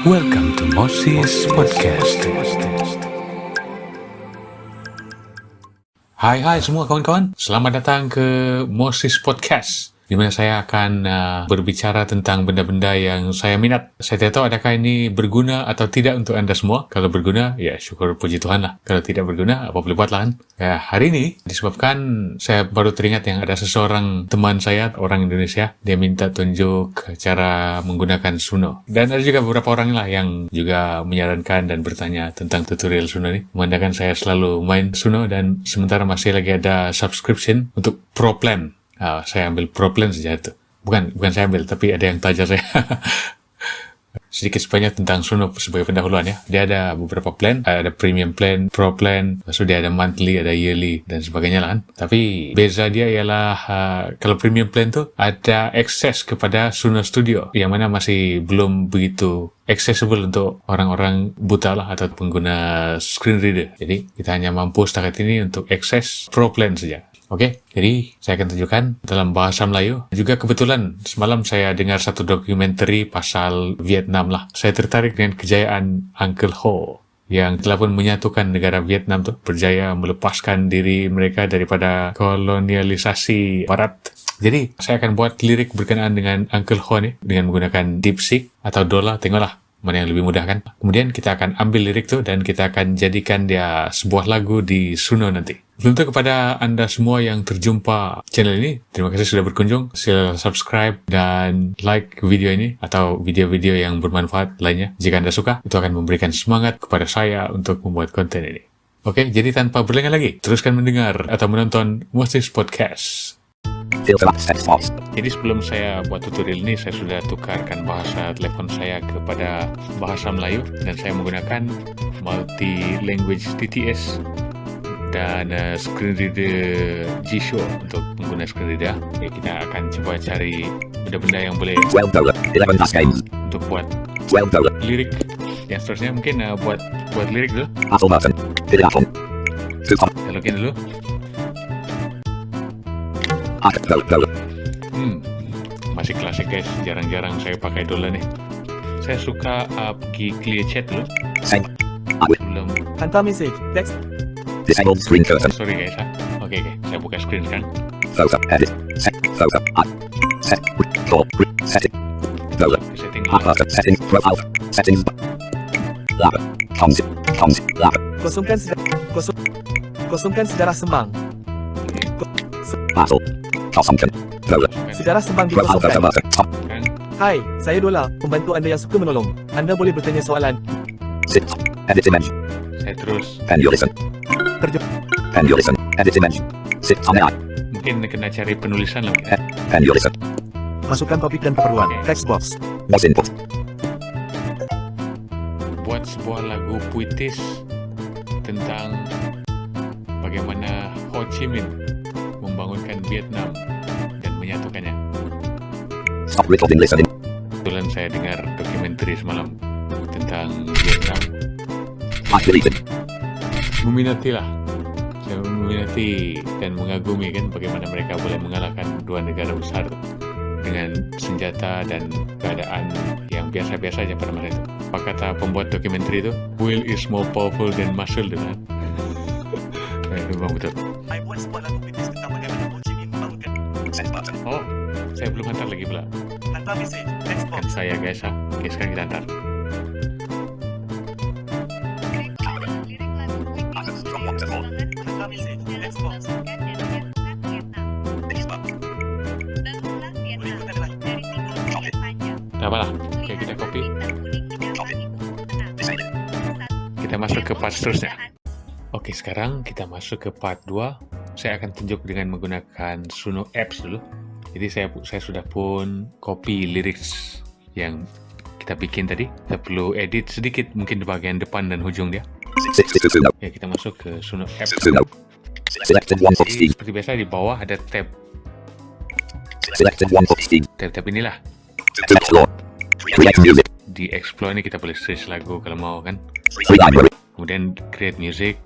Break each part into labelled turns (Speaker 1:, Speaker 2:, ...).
Speaker 1: Welcome to Moses Podcast. Hai semua kawan-kawan, selamat datang ke Moses Podcast, di mana saya akan berbicara tentang benda-benda yang saya minat. Saya tidak tahu adakah ini berguna atau tidak untuk anda semua. Kalau berguna, ya syukur puji Tuhan lah. Kalau tidak berguna, apa boleh buat lah kan. Ya, hari ini disebabkan saya baru teringat yang ada seseorang teman saya, orang Indonesia, dia minta tunjuk cara menggunakan Suno. Dan ada juga beberapa orang lah yang juga menyarankan dan bertanya tentang tutorial Suno ini. Memandangkan saya selalu main Suno dan sementara masih lagi ada subscription untuk Pro Plan. Saya ambil Pro Plan saja itu. Bukan saya ambil, tapi ada yang tajar saya. Sedikit sebanyak tentang Suno sebagai pendahuluan ya. Dia ada beberapa plan, ada premium plan, pro plan, lalu dia ada monthly, ada yearly, dan sebagainya lah kan. Tapi beza dia ialah kalau premium plan tuh ada akses kepada Suno Studio, yang mana masih belum begitu accessible untuk orang-orang buta lah atau pengguna screen reader. Jadi kita hanya mampu setakat ini untuk akses pro plan saja. Oke, jadi saya akan tunjukkan dalam bahasa Melayu. Juga kebetulan semalam saya dengar satu dokumentari pasal Vietnam lah. Saya tertarik dengan kejayaan Uncle Ho yang telah pun menyatukan negara Vietnam tuh, berjaya melepaskan diri mereka daripada kolonialisasi Barat. Jadi saya akan buat lirik berkenaan dengan Uncle Ho nih dengan menggunakan DeepSeek atau Dola. Tengoklah mana yang lebih mudah kan. Kemudian kita akan ambil lirik tuh dan kita akan jadikan dia sebuah lagu di Suno nanti. Tentu kepada anda semua yang terjumpa channel ini, terima kasih sudah berkunjung. Sila subscribe dan like video ini atau video-video yang bermanfaat lainnya. Jika anda suka, itu akan memberikan semangat kepada saya untuk membuat konten ini. Oke, jadi tanpa berlengah lagi, teruskan mendengar atau menonton Moses Podcast. Jadi sebelum saya buat tutorial ini, saya sudah tukarkan bahasa telepon saya kepada bahasa Melayu dan saya menggunakan multi language TTS dan screen reader G-Show untuk pengguna screen reader. Oke, kita akan coba cari benda-benda yang boleh untuk buat lirik. Yang seterusnya mungkin buat lirik dulu. Kita login dulu. Masih klasik guys, jarang-jarang saya pakai Dola nih. Saya suka pergi clear chat dulu. Belum
Speaker 2: Hantar message, text.
Speaker 3: Disable screen cursor.
Speaker 1: Sorry guys. Oke, saya buka screen sekarang.
Speaker 3: Photo edit. Set photo. Set for setting. Photo.
Speaker 1: Setting
Speaker 3: Settings profile. Settings. Lab. Comms. Lab.
Speaker 2: Kosongkan sejarah sembang.
Speaker 3: Battle. Kosongkan. Photo.
Speaker 2: Sejarah sembang
Speaker 3: Profile photo
Speaker 2: dikosongkan.
Speaker 3: button.
Speaker 2: Hai, saya Dola, pembantu anda yang suka menolong. Anda boleh bertanya soalan.
Speaker 3: Sit. Edit image.
Speaker 1: saya terus.
Speaker 3: Pen you listen. Pen you listen. Edit image. Sit on AI.
Speaker 1: Mungkin kena cari penulisan lah.
Speaker 3: Pen you listen.
Speaker 2: Masukkan topik dan keperluan. Text box.
Speaker 3: Was input.
Speaker 1: Buat sebuah lagu puitis tentang bagaimana Ho Chi Minh membangunkan Vietnam dan menyatukannya.
Speaker 3: Stop recording listening.
Speaker 1: Kebetulan saya dengar dokumentari semalam tentang Vietnam.
Speaker 3: I deleted.
Speaker 1: Saya meminati dan mengagumi kan bagaimana mereka boleh mengalahkan dua negara besar dengan senjata dan keadaan yang biasa-biasa saja pada masa itu. Apa kata pembuat dokumentari itu? Will is more powerful than muscle, kan? Memang betul.
Speaker 2: Saya buat sebuah lagu puitis tentang bagaimana Ho Chi Minh membangunkan.
Speaker 3: Send button.
Speaker 1: Oh, saya belum hantar lagi pula.
Speaker 2: Hantar message, text
Speaker 1: Kan
Speaker 2: box.
Speaker 1: saya guys. Oke, sekarang kita hantar.
Speaker 2: Hantar message, text box.
Speaker 1: Dah apalah. Oke, kita copy. Kita masuk ke part seterusnya. Oke, sekarang kita masuk ke part 2. Saya akan tunjuk dengan menggunakan Suno Apps dulu. Jadi saya sudah pun copy lyrics yang kita bikin tadi. Kita perlu edit sedikit mungkin di bagian depan dan hujung dia.
Speaker 3: 62 Suno.
Speaker 1: Ya, kita masuk ke Suno Apps.
Speaker 3: Suno. Selected 1 of
Speaker 1: Jadi,
Speaker 3: Steam.
Speaker 1: seperti biasa di bawah ada tab.
Speaker 3: Selected 1 of Steam.
Speaker 1: Tab inilah.
Speaker 3: Explore. Create music.
Speaker 1: Di Explore ini kita boleh search lagu kalau mau kan.
Speaker 3: Free library.
Speaker 1: Kemudian create music.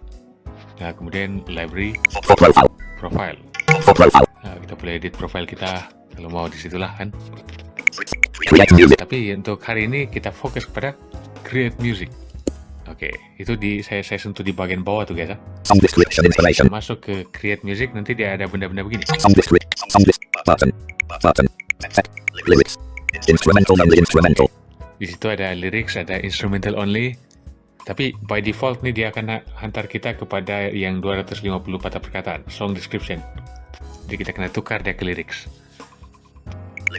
Speaker 1: Nah, kemudian library,
Speaker 3: For profile.
Speaker 1: profile.
Speaker 3: For profile.
Speaker 1: Nah, kita boleh edit profile kita kalau mau di situlah kan.
Speaker 3: Create music.
Speaker 1: Tapi untuk hari ini kita fokus kepada create music. Oke, itu saya sentuh di bagian bawah tuh guys.
Speaker 3: Song description information.
Speaker 1: Masuk ke create music, nanti dia ada benda-benda begini.
Speaker 3: Song button. Set. Lyrics. Instrumental only instrumental.
Speaker 1: Di situ ada lyrics, ada instrumental only. Tapi by default nih dia akan hantar kita kepada yang 250 patah perkataan, song description. Jadi kita kena tukar dia ke lyrics.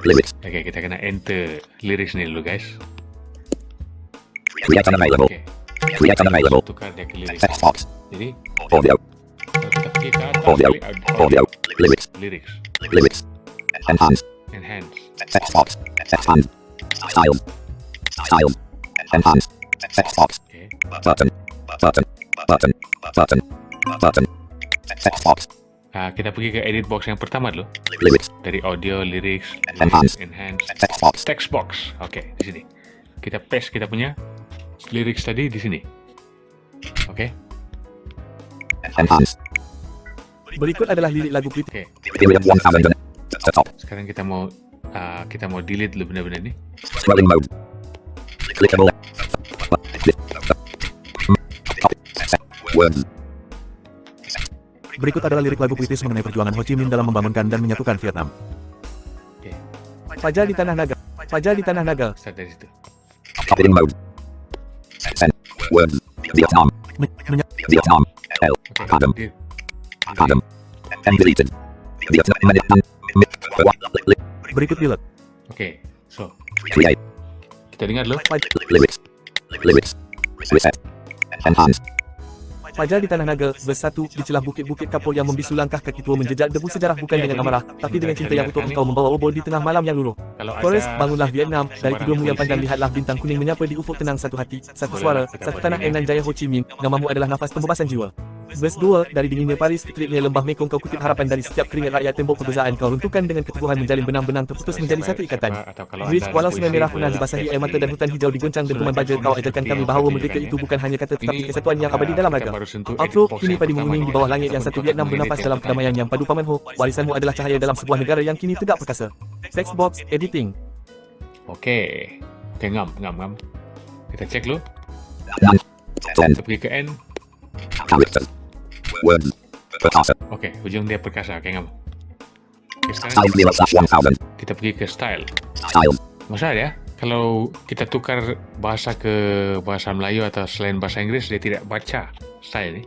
Speaker 3: Lyrics.
Speaker 1: Oke, kita kena enter lyrics nih dulu guys.
Speaker 3: Create unavailable.
Speaker 1: Oke,
Speaker 3: Create unavailable.
Speaker 1: tukar dia ke lyrics.
Speaker 3: Text box.
Speaker 1: Jadi
Speaker 3: Audio.
Speaker 1: kita
Speaker 3: Audio. Audio. Lyrics.
Speaker 1: lyrics,
Speaker 3: Lyrics. Enhance.
Speaker 1: enhance.
Speaker 3: Text box. Expand. Style. Style. Enhance. Text box.
Speaker 1: Oke,
Speaker 3: Button. Button. Button. Button. Button. Text box.
Speaker 1: kita pergi ke edit box yang pertama dulu.
Speaker 3: Lyrics.
Speaker 1: Dari audio, lyrics,
Speaker 3: Enhance.
Speaker 1: enhance,
Speaker 3: Text box.
Speaker 1: text box. Oke, di sini. Kita paste kita punya lyrics tadi di sini. Oke.
Speaker 3: Enhance.
Speaker 2: Berikut adalah lirik lagu Pretty.
Speaker 1: Oke.
Speaker 3: Period 1000. The top.
Speaker 1: Sekarang kita mau delete dulu benda-benda ini.
Speaker 3: Scrolling mode. Clickable. Words.
Speaker 2: Berikut adalah lirik lagu puitis mengenai perjuangan Ho Chi Minh dalam membangunkan dan menyatukan Vietnam.
Speaker 1: Oke.
Speaker 2: Fajar di tanah naga. Fajar di tanah naga.
Speaker 1: Start dari situ.
Speaker 3: Copying mode. Send. Words. Vietnam.
Speaker 2: Menya-
Speaker 3: Vietnam. L.
Speaker 1: Oke.
Speaker 3: Adam.
Speaker 1: Di-
Speaker 3: Adam. And deleted. Vietnam.
Speaker 2: Berikut lirik.
Speaker 1: Oke. So,
Speaker 3: Create.
Speaker 1: kita dengar dulu.
Speaker 3: Lyrics. Lyrics. Reset. Enhance.
Speaker 2: Fajar di tanah naga, bersatu di celah bukit-bukit kapur yang membisu langkah kaki tua menjejak debu sejarah bukan dengan amarah, tapi dengan cinta yang utuh engkau membawa obor di tengah malam yang luluh.
Speaker 1: Kalau
Speaker 2: Forest,
Speaker 1: ada
Speaker 2: bangunlah Vietnam, dari tidurmu yang
Speaker 1: puisi,
Speaker 2: panjang lihatlah bintang kuning menyapa di ufuk tenang satu hati, satu suara, satu tanah air nan jaya Ho Chi Minh, namamu adalah nafas pembebasan jiwa. Verse 2, dari dinginnya Paris, teritnya lembah Mekong kau kutip harapan dari setiap keringat rakyat tembok perbezaan kau runtuhkan dengan keteguhan menjalin benang-benang terputus menjadi satu ikatan. Bridge, walau sungai merah pernah dibasahi air mata dan hutan hijau digoncang dentuman baja kau ajarkan kami bahawa merdeka itu bukan hanya kata tetapi kesatuan yang abadi dalam raga. Outro, kini padi menguning di bawah langit yang satu Vietnam bernafas dalam kedamaian yang padu paman Ho, warisanmu adalah cahaya dalam sebuah negara yang kini tegak perkasa. Text box, editing.
Speaker 1: Oke. Oke, ngam. Kita cek dulu.
Speaker 3: 10.
Speaker 1: Kita pergi ke end.
Speaker 3: Characters. Words. Perkasa.
Speaker 1: Oke, ujung dia perkasa. Oke, ngam. Oke,
Speaker 3: Style
Speaker 1: sekarang
Speaker 3: 0/1000.
Speaker 1: kita pergi ke style.
Speaker 3: Style.
Speaker 1: Masalah ya, kalau kita tukar bahasa ke bahasa Melayu atau selain bahasa Inggris, dia tidak baca style ini.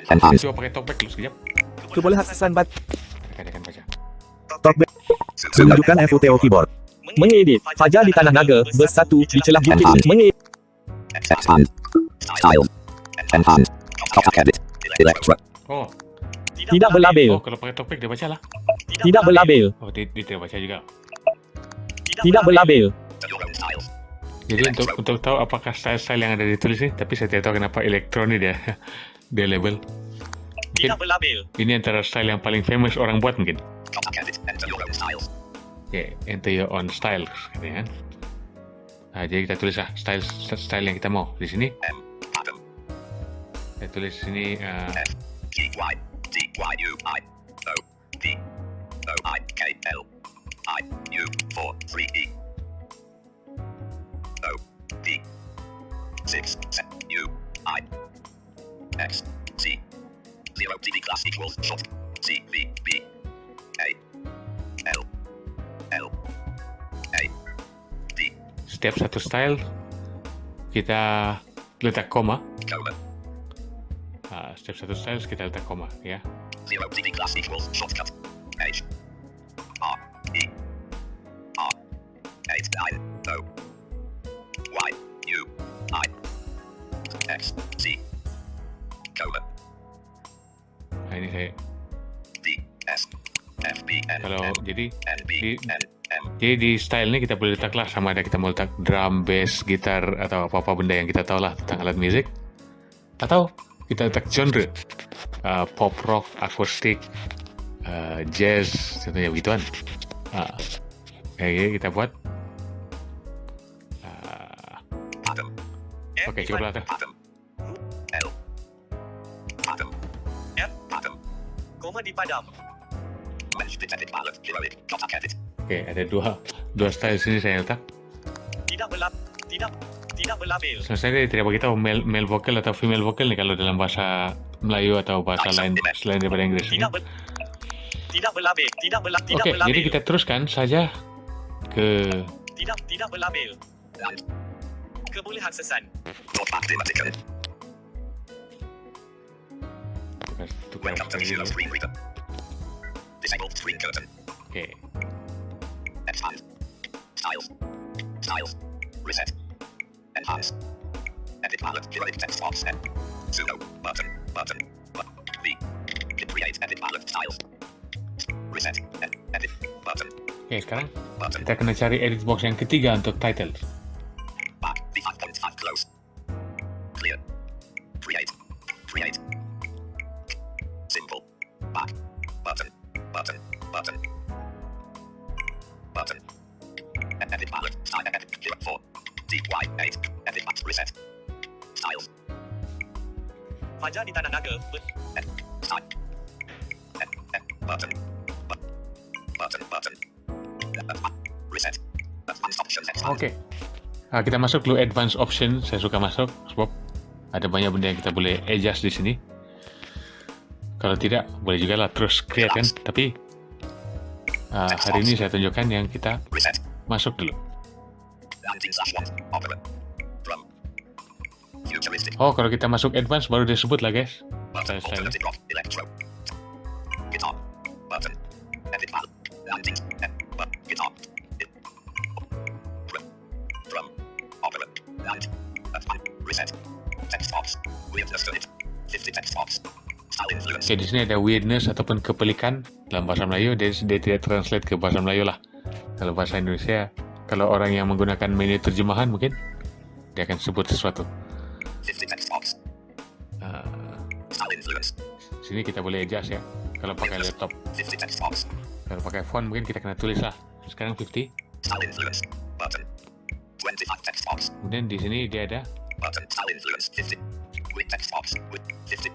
Speaker 3: Enhance.
Speaker 1: Coba pakai talkback dulu sekejap.
Speaker 2: Kebolehan aksesan bat.
Speaker 1: Kita akan baca.
Speaker 2: Talkback. Menunjukkan FUTO keyboard. Mengedit. Fajar di tanah naga, bersatu di celah bukit. Mengedit.
Speaker 3: Expand. Style. Enhance. Kotak edit. Electra.
Speaker 1: Oh,
Speaker 2: Tidak berlabel.
Speaker 1: kalau pakai talkback dia baca lah.
Speaker 2: Tidak berlabel.
Speaker 1: Oh, dia tidak baca juga.
Speaker 2: Tidak berlabel.
Speaker 3: Your own style.
Speaker 1: Jadi untuk tahu apakah style-style yang ada ditulis ini, tapi saya tidak tahu kenapa elektronik dia dia label. Mungkin
Speaker 2: berlabel.
Speaker 1: ini antara style yang paling famous orang buat mungkin.
Speaker 3: Kotak edit. Enter your own style.
Speaker 1: Oke, enter your own style katanya kan. Nah, jadi kita tulis lah style yang kita mau di sini.
Speaker 3: M. Adam.
Speaker 1: Saya tulis di sini
Speaker 3: G. Y. D. Y. U. I. O. D. O. I. K. L. I. U. 4. 3. E. O. D. 6. U. I. X. C. 0. D. Class equals short. C. V. B. A. L. L. A. D.
Speaker 1: setiap satu style kita letak koma.
Speaker 3: Coma.
Speaker 1: Setiap satu style kita letak koma ya.
Speaker 3: 0. D. Class equals shortcut. H. R. E. R. 8. 9. O. Y. U. I. X. C. Coma.
Speaker 1: Nah, ini saya
Speaker 3: D. S. F. B. N.
Speaker 1: kalau
Speaker 3: N.
Speaker 1: jadi
Speaker 3: N. B.
Speaker 1: di-
Speaker 3: N. M.
Speaker 1: jadi di style ini kita boleh letak lah sama ada kita mau letak drum, bass, gitar atau apa-apa benda yang kita tahu lah tentang alat musik. Atau kita letak genre pop rock, akustik, jazz, contohnya begituan. Kayak kita buat.
Speaker 3: Adam.
Speaker 1: Oke, cukup lah tuh.
Speaker 3: Adam. L. Adam.
Speaker 2: F.
Speaker 3: Adam.
Speaker 2: Koma dipadam.
Speaker 3: Mesh detected ballot. Heroic. Kotak edit.
Speaker 1: Oke, ada dua style sini saya letak.
Speaker 2: Tidak berlab. Tidak berlabel.
Speaker 1: Sebenarnya dia tidak beritahu male vocal atau female vocal nih kalau dalam bahasa Melayu atau bahasa lain selain daripada Inggris ini.
Speaker 2: Tidak berlabel. Tidak
Speaker 1: Oke, jadi kita teruskan saja ke
Speaker 2: Tidak berlabel. Kebolehan sesan.
Speaker 3: Notepad dimatikan.
Speaker 1: tukar
Speaker 3: Welcome to the
Speaker 1: saja
Speaker 3: Zero
Speaker 1: dulu.
Speaker 3: Screen Reader. Disable screen curtain.
Speaker 1: Oke,
Speaker 3: Expand. Styles. Styles. Reset. Enhance. Edit palette. Create text box. Sudo. Button. Button. V. Create edit palette. Styles. Reset. Edit. Button.
Speaker 1: oke sekarang
Speaker 3: Button.
Speaker 1: kita kena cari edit box yang ketiga untuk title.
Speaker 3: Back. V5.5 close. Clear. Create. Create. Simple. Back. Button. Button. Button. Button. Edit palette. Style. Edit. Clear. 4. DY8. Edit box. Reset. Styles.
Speaker 2: Fajar di Tanah Naga.
Speaker 3: Style. Button. Button. Button. Reset. Advanced options.
Speaker 1: Oke, kita masuk dulu advanced option. Saya suka masuk sebab ada banyak benda yang kita boleh adjust di sini. Kalau tidak, boleh juga lah terus create kan. Tapi hari ini saya tunjukkan yang kita
Speaker 3: Reset.
Speaker 1: masuk dulu.
Speaker 3: Landing/1. Opera. Drum. Futuristic.
Speaker 1: Oh, kalau kita masuk advance baru disebut lah guys.
Speaker 3: Button.
Speaker 1: Style-style.
Speaker 3: Alternative rock. Electro. Guitar. Button. Edit palette. Landing. Guitar. Drum. Opera. Land. Advanced. Reset. Text box. Weirdness to it. 50 text box. Style influence.
Speaker 1: Oke, di sini ada weirdness ataupun kepelikan dalam bahasa Melayu. Dia tidak translate ke bahasa Melayu lah. Kalau bahasa Indonesia, kalau orang yang menggunakan menu terjemahan mungkin dia akan sebut sesuatu.
Speaker 3: 50 text box. Style influence.
Speaker 1: Sini kita boleh adjust ya. Kalau pakai laptop,
Speaker 3: 50 text box.
Speaker 1: kalau pakai phone mungkin kita kena tulis lah. Sekarang 50.
Speaker 3: Style influence. Button. 25 text box.
Speaker 1: Kemudian di sini dia ada
Speaker 3: Button. Style influence. 50. With text box. With 50.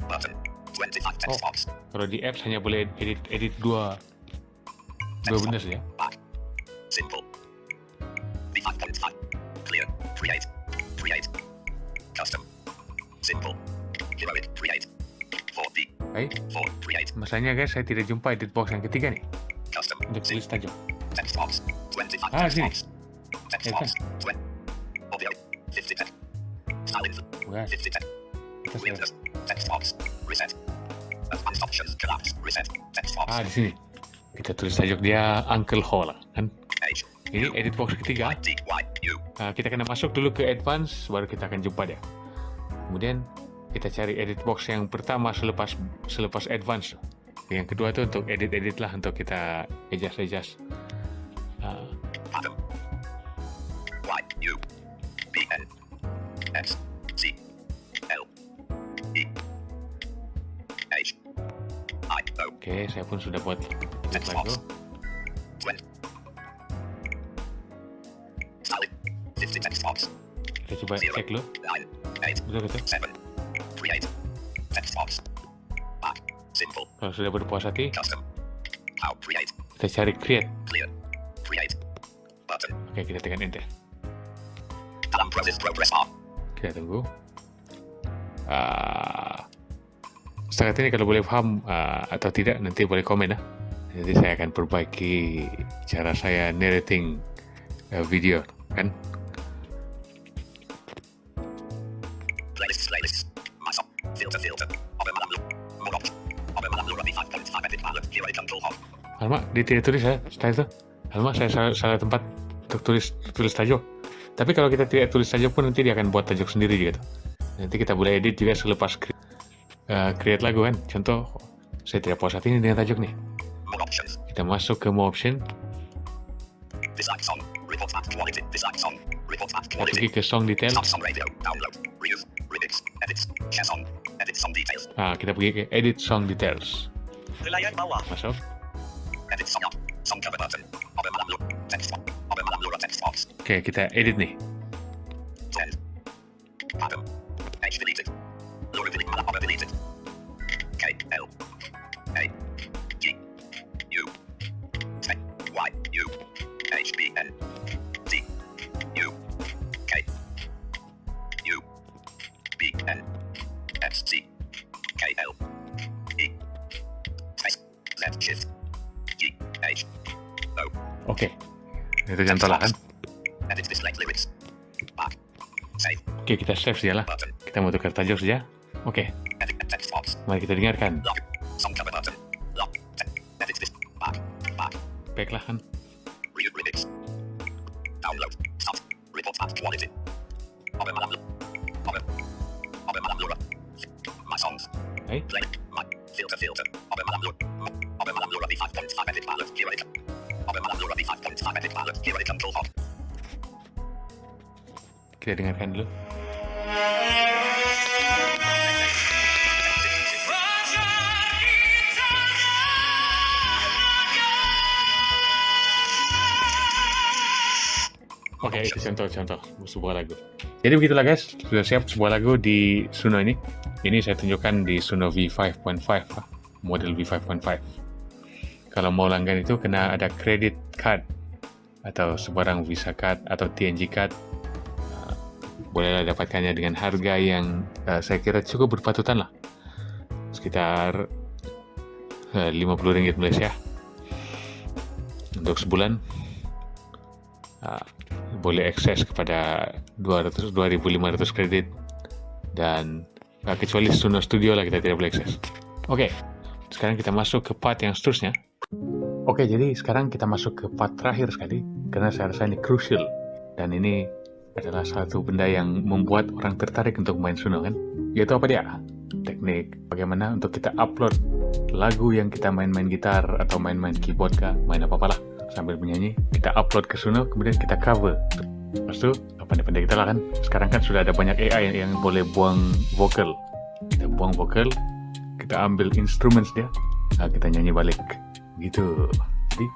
Speaker 3: Button. 25 text box.
Speaker 1: kalau di apps hanya boleh edit dua benda saja.
Speaker 3: Back. Simple. V5.5. Clear. Create. Create. Custom. Simple. Heroic. Create. 4D.
Speaker 1: Baik,
Speaker 3: 4. Create.
Speaker 1: masalahnya guys saya tidak jumpa edit box yang ketiga nih
Speaker 3: Custom.
Speaker 1: untuk tulis tajuk.
Speaker 3: Text box. 25
Speaker 1: Ah,
Speaker 3: text
Speaker 1: sini.
Speaker 3: box. Text
Speaker 1: Ya,
Speaker 3: box. 20. Audio. 50 text. Style influence.
Speaker 1: Bukan,
Speaker 3: 50 text.
Speaker 1: kita saya.
Speaker 3: Weirdness. Text box. Reset. Advanced options. Collapse. Reset. Text box.
Speaker 1: Di sini kita tulis tajuk dia Uncle Ho lah kan.
Speaker 3: H.
Speaker 1: Ini edit box ketiga.
Speaker 3: D. Y. U.
Speaker 1: Kita kena masuk dulu ke advance baru kita akan jumpa dia. Kemudian kita cari edit box yang pertama selepas advance. Yang kedua tu untuk edit lah untuk kita adjust.
Speaker 3: Adam. Y. U. B. N. S. C. L. E. H. I. O.
Speaker 1: Oke, saya pun sudah buat edit
Speaker 3: Text
Speaker 1: lagu.
Speaker 3: box. 20. Style. 50 text box.
Speaker 1: Kita coba
Speaker 3: 0.
Speaker 1: cek dulu.
Speaker 3: 9. 8.
Speaker 1: Betul.
Speaker 3: 7. Create. Text box. Back. Simple.
Speaker 1: Kalau sudah berpuas hati,
Speaker 3: Custom. How. Create.
Speaker 1: kita cari create.
Speaker 3: Clear. Create. Button.
Speaker 1: Oke, kita tekan enter.
Speaker 3: Dalam proses progress bar.
Speaker 1: Kita tunggu. Setakat ini kalau boleh paham atau tidak nanti boleh komen lah. Nanti saya akan perbaiki cara saya narrating video kan.
Speaker 3: Playlists. Masuk. Filter. Obe malam lu. More option. Obe malam lu. Rabi 5.5 edit palette. Kira control home.
Speaker 1: Alamak, dia tidak tulis ya style itu. Alamak, saya salah tempat untuk tulis tajuk. Tapi kalau kita tidak tulis tajuk pun nanti dia akan buat tajuk sendiri juga tuh. Nanti kita boleh edit juga selepas create lagu kan. Contoh, saya tidak puas hati ini dengan tajuk nih.
Speaker 3: More options.
Speaker 1: Kita masuk ke more option.
Speaker 3: Dislike song. Report at quality. Dislike song. Report at
Speaker 1: Kita pergi
Speaker 3: quality.
Speaker 1: ke song details.
Speaker 3: Stop song radio. Download. Reuse. Remix. Edits. Share song. Edit song details.
Speaker 1: Kita pergi ke edit song details.
Speaker 2: Helaian bawah.
Speaker 1: Masuk.
Speaker 3: Edit song up. Song cover button. Obe malam lu. Text box. Obe malam lu. Text box.
Speaker 1: Oke, kita edit nih.
Speaker 3: 10. Adam. H deleted. Laura delete. Obe deleted. K. L. A. G. U. T. Y. U. H. B. N. D. U. K.
Speaker 1: Oke. Itu contoh lah kan.
Speaker 3: Edit display lyrics. Back. Save.
Speaker 1: Oke, kita save saja lah.
Speaker 3: Button.
Speaker 1: Kita mau tukar tajuk saja. Oke,
Speaker 3: Edit text box.
Speaker 1: mari kita dengarkan.
Speaker 3: Lock. Song cover button. Lock. Edit this. Back. Back.
Speaker 1: Baiklah kan.
Speaker 3: Read lyrics. Download. Start. Report at quality. Obe malam. Obe malam lura. My songs.
Speaker 1: Hey.
Speaker 3: Play. My filter. Obe malam lura. Obe malam lura V5.5 edit palette. Here it. Obe malam lura V5.5 edit palette. Here it control hub.
Speaker 1: Kita dengarkan dulu. Oke, itu contoh-contoh sebuah lagu. Jadi begitulah guys, sudah siap sebuah lagu di Suno ini. Ini saya tunjukkan di Suno V5.5, model V5.5. Kalau mau langgan itu kena ada credit card atau sebarang Visa card atau TNG card. Bolehlah dapatkannya dengan harga yang saya kira cukup berpatutan lah. Sekitar RM50 Malaysia untuk sebulan. Boleh akses kepada 2,500 kredit dan kecuali Suno Studio lah kita tidak boleh akses. Oke, sekarang kita masuk ke part yang seterusnya. Oke, jadi sekarang kita masuk ke part terakhir sekali karena saya rasa ini crucial dan ini adalah satu benda yang membuat orang tertarik untuk main Suno kan. Yaitu apa dia? Teknik bagaimana untuk kita upload lagu yang kita main-main gitar atau main-main keyboard kah, main apa-apalah sambil menyanyi, kita upload ke Suno, kemudian kita cover. Lepas itu, pandai-pandai kita lah kan. Sekarang kan sudah ada banyak AI yang boleh buang vokal. Kita buang vokal, kita ambil instruments dia, kita nyanyi balik. Gitu. Jadi,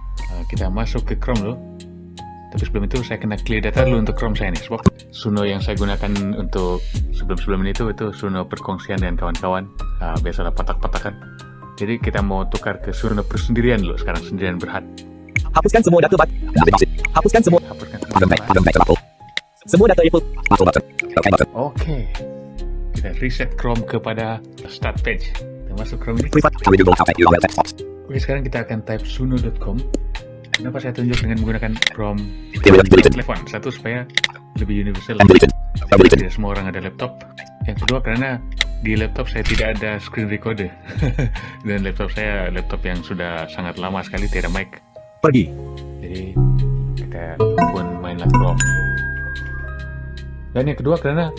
Speaker 1: kita masuk ke Chrome dulu. Tapi sebelum itu, saya kena clear data dulu untuk Chrome saya nih. Sebab Suno yang saya gunakan untuk sebelum-sebelum ini itu Suno perkongsian dengan kawan-kawan. Biasalah patak-patakan. Jadi, kita mau tukar ke Suno persendirian dulu. Sekarang sendirian berhad.
Speaker 2: Hapuskan semua data Hapuskan semua data Apple.
Speaker 1: Oke. Kita reset Chrome kepada start page. Kita masuk Chrome ini. Oke, sekarang kita akan type suno.com. Kenapa saya tunjuk dengan menggunakan Chrome telepon? Satu, supaya lebih universal. Tidak semua orang ada laptop. Yang kedua, karena di laptop saya tidak ada screen recorder. Dan laptop saya laptop yang sudah sangat lama sekali, tidak mic.
Speaker 2: Pergi.
Speaker 1: Jadi kita pun mainlah Chrome. Dan yang kedua karena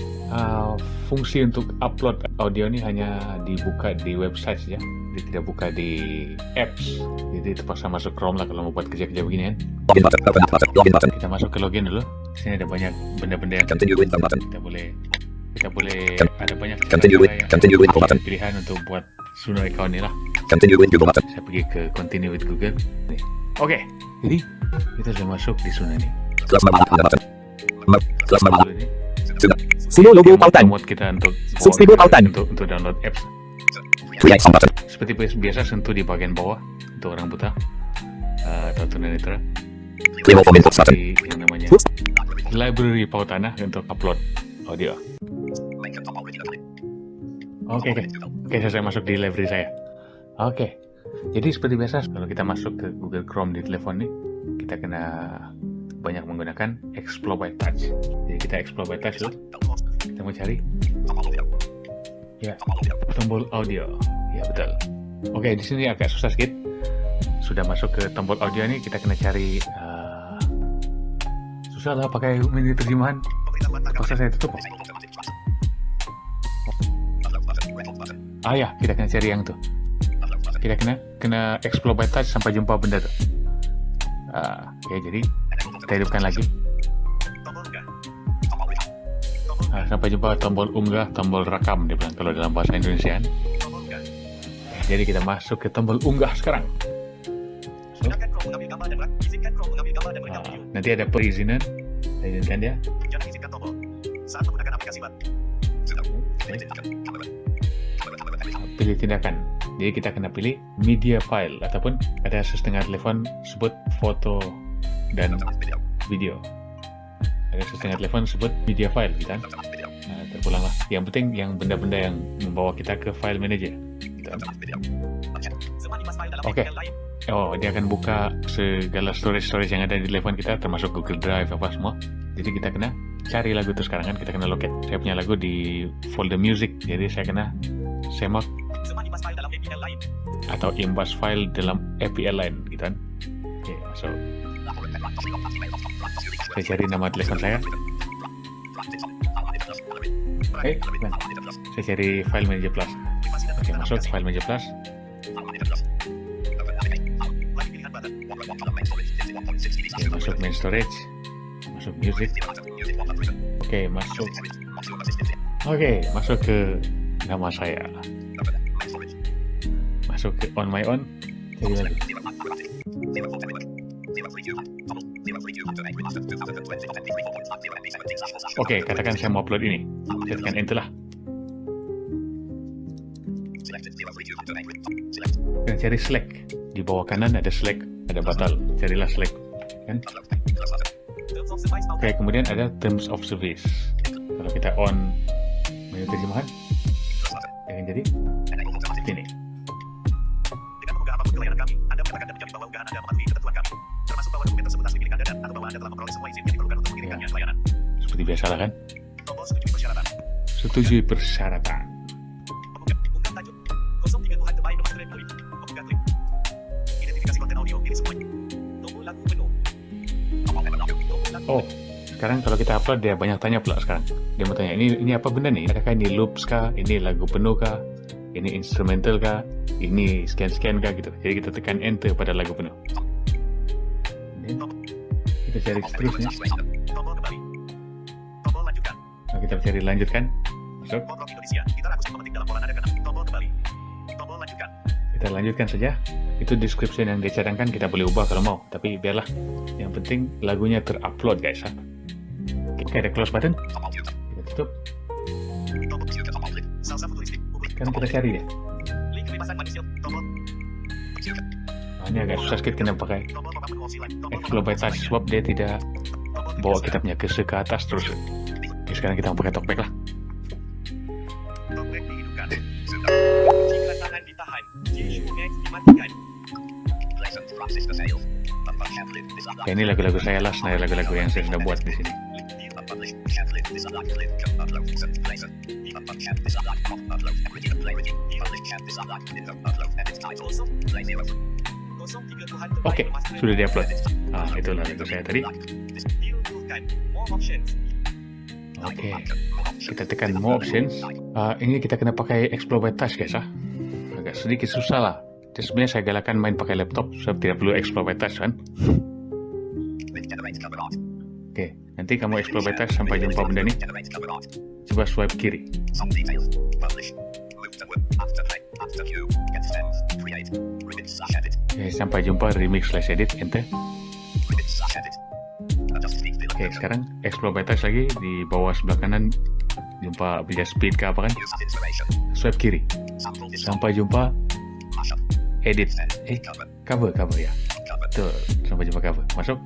Speaker 1: fungsi untuk upload audio ini hanya dibuka di website saja, jadi tidak buka di apps. Jadi terpaksa masuk Chrome lah kalau mau buat kerja-kerja begini kan. Kita masuk ke login dulu. Di sini ada banyak benda-benda yang kita boleh ada banyak pilihan untuk buat Suno account ini lah. Saya pergi ke continue with Google. Nih. Oke, jadi kita sudah masuk di Suno ini.
Speaker 2: Suno logo pautan.
Speaker 1: Download kita untuk
Speaker 2: Subscriber pautan.
Speaker 1: Untuk download apps. Seperti biasa sentuh di bagian bawah untuk orang buta atau tunanetra. Yang namanya library pautan untuk upload audio. Oke, saya masuk di library saya. Oke. Jadi seperti biasa, kalau kita masuk ke Google Chrome di telepon nih, kita kena banyak menggunakan Explore by Touch. Jadi kita Explore by Touch dulu. Kita mau cari. Ya, tombol audio. Ya, betul. Oke, di sini agak susah sedikit. Sudah masuk ke tombol audio ini, kita kena cari. Susah lah pakai menu terjemahan. Terpaksa saya tutup. Ya, kita kena cari yang tuh. Kita kena explore by touch sampai jumpa benda tuh. Oke, jadi kita hidupkan lagi. Sampai jumpa tombol unggah, tombol rekam dia bilang kalau dalam bahasa Indonesia. Jadi kita masuk ke tombol unggah sekarang. Nanti ada perizinan. Saya izinkan dia. Pilih tindakan. Jadi kita kena pilih media file ataupun ada setengah telepon sebut foto dan video. Ada setengah telepon sebut media file gitu kan. Terpulanglah. Yang penting yang benda-benda yang membawa kita ke file manager. Gitu kan? Oke. dia akan buka segala storage yang ada di telefon kita, termasuk Google Drive apa semua. Jadi kita kena cari lagu itu sekarang kan, kita kena locate. Saya punya lagu di folder music, jadi saya kena semak atau imbas file dalam APL lain gitu kan. Oke, masuk. Saya cari nama telepon saya. Oke, nah, saya cari file manager plus. Oke, masuk file manager plus. Oke, masuk main storage, masuk music. Oke, masuk ke nama saya, masuk ke on my own. Cari lagu. Oke, katakan saya mau upload ini. Saya tekan enter lah. Dan cari select. Di bawah kanan ada select, ada batal. Carilah select. Kan? Oke, kemudian ada terms of service. Kalau kita on menu terjemahan, akan jadi ini.
Speaker 2: Dengan mengunggah apapun ke layanan kami, Anda menyatakan dan menjamin bahwa unggahan Anda mematuhi ketentuan kami, termasuk bahwa dokumen tersebut asli milik Anda atau bahwa Anda telah memperoleh semua izin yang diperlukan untuk mengirimkannya ke layanan.
Speaker 1: Seperti biasa lah kan?
Speaker 2: Tombol setujui persyaratan.
Speaker 1: Setujui persyaratan.
Speaker 2: Unggah tajuk 03 Tuhan terbaik nomor klik. Membuka klik. Identifikasi konten audio ini semuanya. Tombol lagu penuh.
Speaker 1: Oh, sekarang kalau kita upload dia banyak tanya pula sekarang. Dia mau tanya, ini apa benda nih? Adakah ini loops kah? Ini lagu penuh kah? Ini instrumental kah? Ini scan kah gitu. Jadi kita tekan enter pada lagu penuh. Kita cari seterusnya.
Speaker 2: Tombol kembali. Tombol lanjutkan.
Speaker 1: Nah, kita cari lanjutkan. Masuk.
Speaker 2: Tombol Indonesia. Kita Agustus memetik dalam pola nada keenam. Tombol kembali. Tombol lanjutkan.
Speaker 1: Kita lanjutkan saja. Itu description yang dicadangkan, kita boleh ubah kalau mau. Tapi biarlah. Yang penting lagunya terupload guys. Oke, ada close button. Kita tutup.
Speaker 2: Salsa futuristik.
Speaker 1: Kan kita cari dia.
Speaker 2: Link kebebasan manusia. Tombol.
Speaker 1: Ini agak susah sedikit kena pakai
Speaker 2: Tombol pop-up menu opsi lain.
Speaker 1: explore by touch sebab dia tidak bawa kita punya cursor ke atas terus. Oke, sekarang kita mau pakai talkback lah.
Speaker 2: Talkback dihidupkan. Jika tangan ditahan, Jishu Max dimatikan.
Speaker 1: Oke, ini lagu-lagu saya lah, sebenarnya lagu-lagu yang saya sudah buat di sini. Oke, sudah di-upload. Itulah lagu saya tadi. Oke, kita tekan more options. Ini kita kena pakai explore by touch guys. Agak sedikit susah lah. Jadi sebenarnya saya galakkan main pakai laptop, sebab tidak perlu explore by touch kan. Oke, nanti kamu explore by touch sampai jumpa benda ni. Coba swipe kiri. Oke, sampai jumpa remix/edit, enter. Oke, sekarang explore by touch lagi di bawah sebelah kanan, jumpa bila speed ke apa kan. Swipe kiri. Sampai jumpa edit. Cover ya. Betul, sampai jumpa cover. Masuk.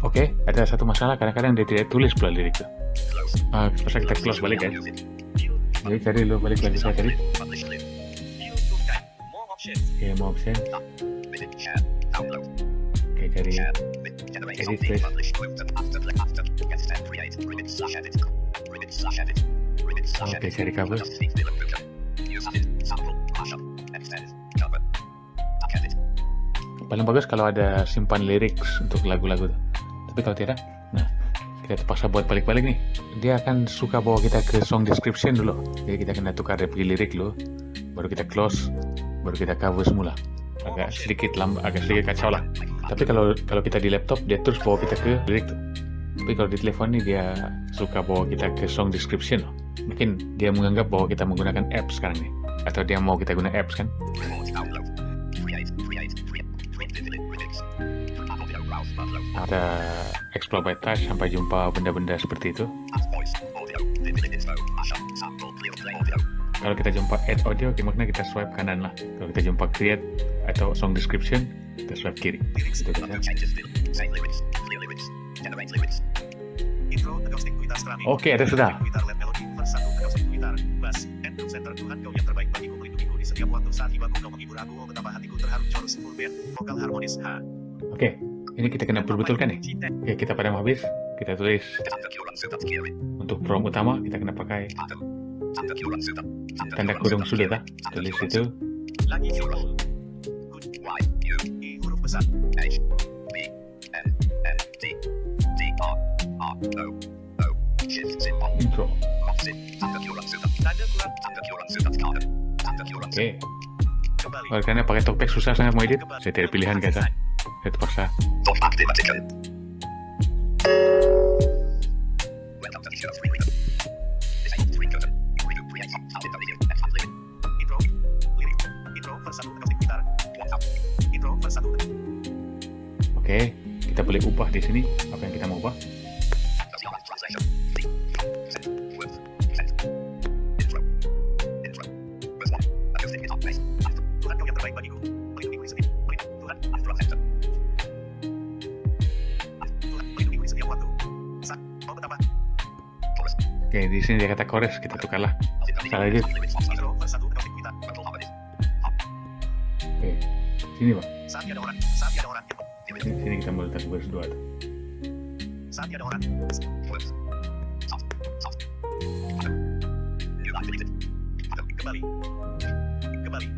Speaker 1: Oke, ada satu masalah, kadang-kadang dia tidak tulis pula lirik tu. Terpaksa kita close balik kan. Jadi cari dulu balik lagu saya tadi. Oke, more option. Oke, cari edit space. Oke, cari cover. Paling bagus kalau ada simpan lirik untuk lagu-lagu tu. Tapi kalau tidak, nah kita terpaksa buat balik-balik nih. Dia akan suka bawa kita ke song description dulu. Jadi kita kena tukar dari lirik dulu, baru kita close, baru kita cover semula. Agak sedikit kacau lah. Tapi kalau kita di laptop, dia terus bawa kita ke lirik tu. Tapi kalau di telepon ni dia suka bawa kita ke song description loh. Mungkin dia menganggap bahwa kita menggunakan apps sekarang ni, atau dia mau kita guna apps kan. Kita explore by touch sampai jumpa benda-benda seperti itu. Kalau kita jumpa add audio, maknanya kita swipe kanan lah. Kalau kita jumpa create atau song description, kita swipe kiri. Itu kan. Oke, ada sudah.
Speaker 4: setiap waktu saat tiba kau menghibur aku, betapa hatiku terharu chorus full band, vokal harmonis.
Speaker 1: Oke, ini kita kena berbetulkan nih. Oke, kita padam habis. Kita tulis untuk prompt utama kita kena pakai tanda kurung sudah tak? Tulis itu.
Speaker 4: Lagi full. I huruf besar.
Speaker 1: Intro.
Speaker 4: Tanda kurang.
Speaker 1: Oke.
Speaker 4: Kembali.
Speaker 1: Karena pakai Talkback susah sangat mau edit. Saya tidak pilihan guys. Saya terpaksa.
Speaker 4: Intro. Lirik. Intro verse 1 akustik gitar. Intro verse 1.
Speaker 1: Oke, kita boleh ubah di sini apa yang kita mau ubah.
Speaker 4: Tuhan kau yang terbaik bagiku. Melindungiku di setiap menit. Tuhan melindungiku di setiap waktu. Mau betapa.
Speaker 1: Oke, di sini dia kata chorus, kita tukarlah. Salah aja.
Speaker 4: Intro verse 1 akustik gitar.
Speaker 1: Oke, sini Pak.
Speaker 4: Saat tiada orang.
Speaker 1: Sini kita mau letak verse 2 tuh.
Speaker 4: Saat tiada orang. Kembali. Kembali.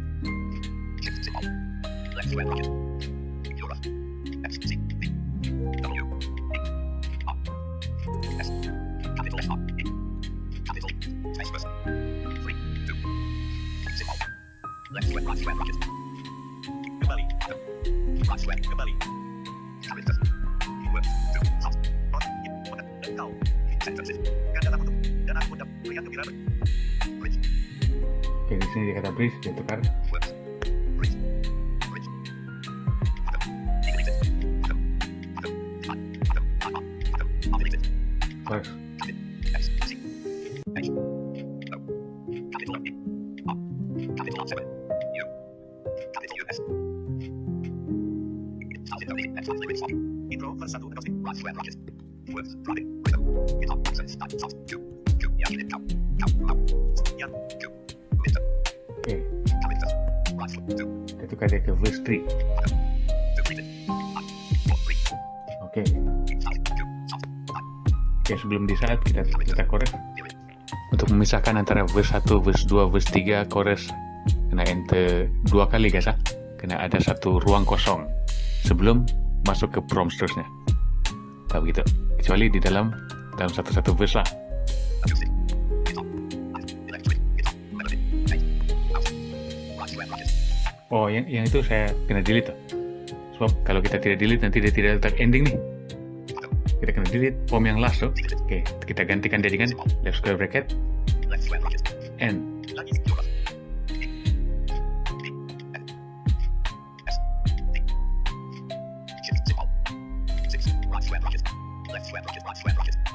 Speaker 4: Engkau. Kanda tak untuk. Dan aku mendap. Pria gembira.
Speaker 1: Oke, di sini dia kata bridge, dia tukar. Chorus.
Speaker 4: Intro verse 1 akustik. Yang.
Speaker 1: Oke, kita tukar dia ke verse 3. Oke. Oke, sebelum di saat kita chorus. Untuk memisahkan antara verse 1, verse 2, verse 3, chorus kena enter 2 kali guys. Kena ada satu ruang kosong sebelum masuk ke prompt seterusnya. Tak begitu. Kecuali di dalam satu verse lah. Oh, yang itu saya kena delete tuh. Sebab kalau kita tidak delete nanti dia tidak letak ending nih. Kita kena delete form yang last tuh. Oke, kita gantikan dia dengan left square bracket end.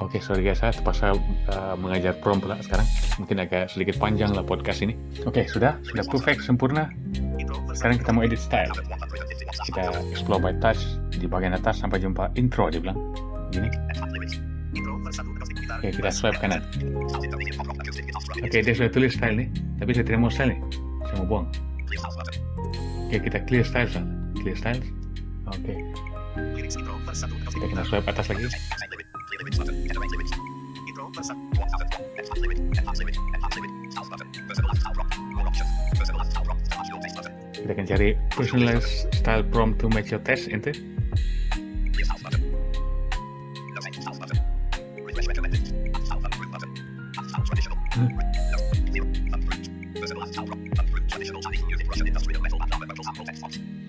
Speaker 1: Oke, sorry guys, saya terpaksa mengajar prompt pula sekarang. Mungkin agak sedikit panjang lah podcast ini. Oke, sudah perfect, sempurna. Sekarang kita mau edit style. Kita explore by touch di bagian atas sampai jumpa intro, dia bilang. Gini. Oke, kita swipe kanan. Oke, dia sudah tulis style nih, tapi saya tidak mau style nih. Saya mau buang. Oke, kita clear styles lah. Clear styles. Oke. Kita kena swipe atas lagi. Kita akan cari personalized style prompt to match your taste, enter.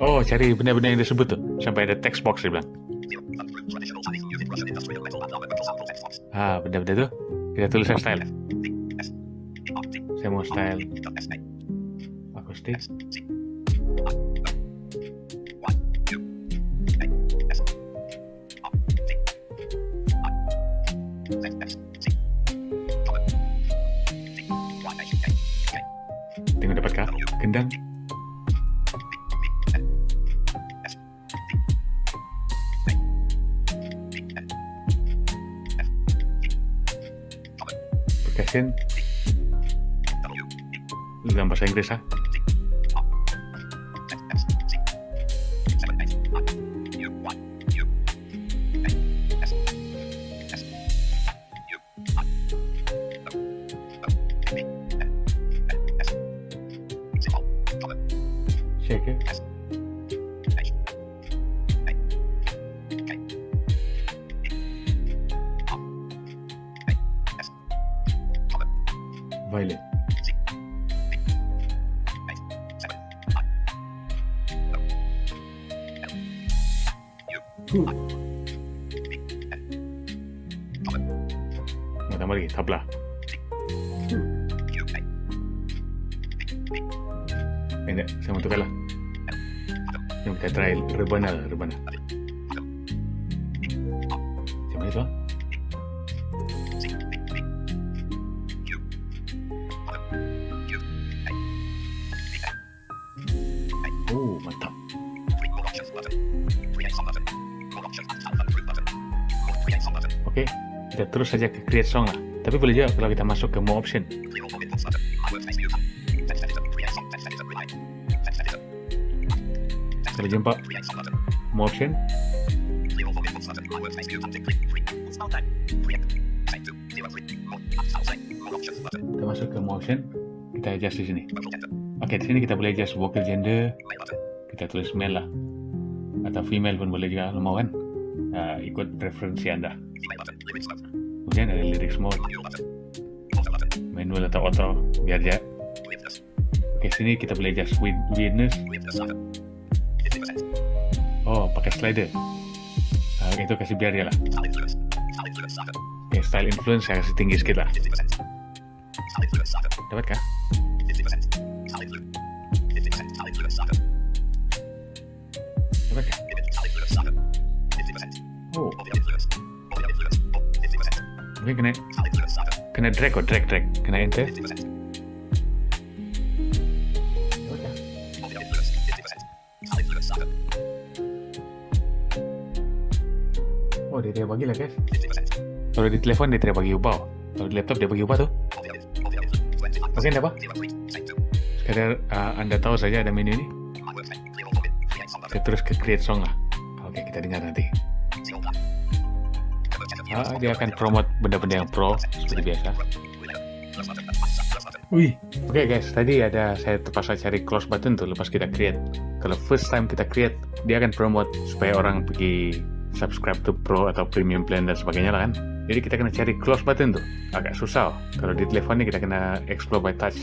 Speaker 1: Oh, cari benda-benda yang disebut tuh sampai ada text box dia bilang. Benda-benda tuh kita tulis style. Saya mau style akustik. Tengok dapatkah gendang? Percussion dalam bahasa Inggris Violin. Mau tambah lagi, tabla. Enggak, saya mau tukar lah. Yang kita try rebana. Macam mana tu? Oh, mantap. Okey, kita terus saja ke create song lah. Tapi boleh juga kalau kita masuk ke more option. Kalau jumpa more option, kita masuk ke more option, kita adjust di sini. Okey, di sini kita boleh adjust vocal gender. Kita tulis male lah, atau female pun boleh juga, mau kan? Ikut preferensi anda. Kemudian ada lyrics mode, manual atau auto, biar aja. Oke, sini kita boleh adjust weirdness. Oh, pakai slider. Itu kasih biar dia lah. Oke, style influence saya kasih tinggi sedikit lah. Dapat kah? Dapat kah? Oh, mungkin kena drag, kena enter. Oh, dia tidak bagi lah guys. Kalau di telepon dia tidak bagi ubah. Kalau di laptop dia bagi ubah tuh. Oke, enggak apa? Sekadar anda tahu saja ada menu ini. Kita terus ke create song lah. Oke, kita dengar nanti. Dia akan promote benda-benda yang pro seperti biasa. Wih, oke guys, tadi ada saya terpaksa cari close button tuh lepas kita create. Kalau first time kita create, dia akan promote supaya orang pergi subscribe to pro atau premium plan dan sebagainya lah kan. Jadi kita kena cari close button tuh, agak susah. Kalau di telepon ni kita kena explore by touch.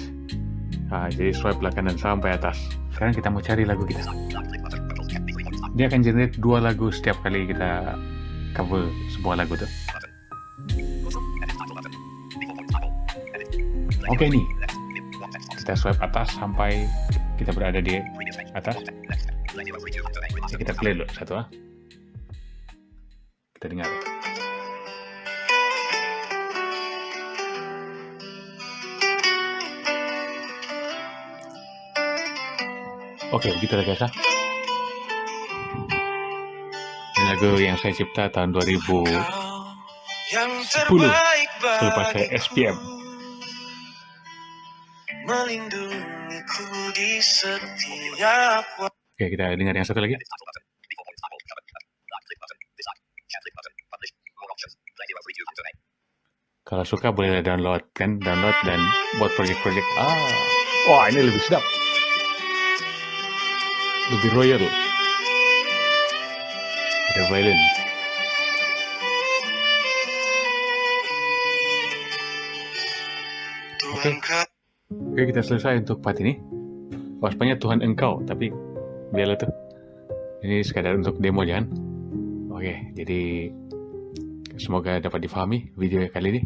Speaker 1: Jadi swipe lah kanan sampai atas. Sekarang kita mau cari lagu kita. Dia akan generate 2 lagu setiap kali kita cover sebuah lagu tuh. Oke nih, kita swipe atas sampai kita berada di atas. Kita play dulu satu lah. Kita dengar. Oke, begitu lah guys. Ini lagu yang saya cipta tahun 2010 selepas saya SPM. Oke, kita dengar yang satu lagi. Kalau suka boleh download dan buat project-project. Wah, ini lebih sedap. Lebih royal. Ada violin. Oke, kita selesai untuk part ini. Waspanya Tuhan Engkau, tapi biarlah tuh. Ini sekadar untuk demo jangan. Oke, jadi semoga dapat difahami video kali ini.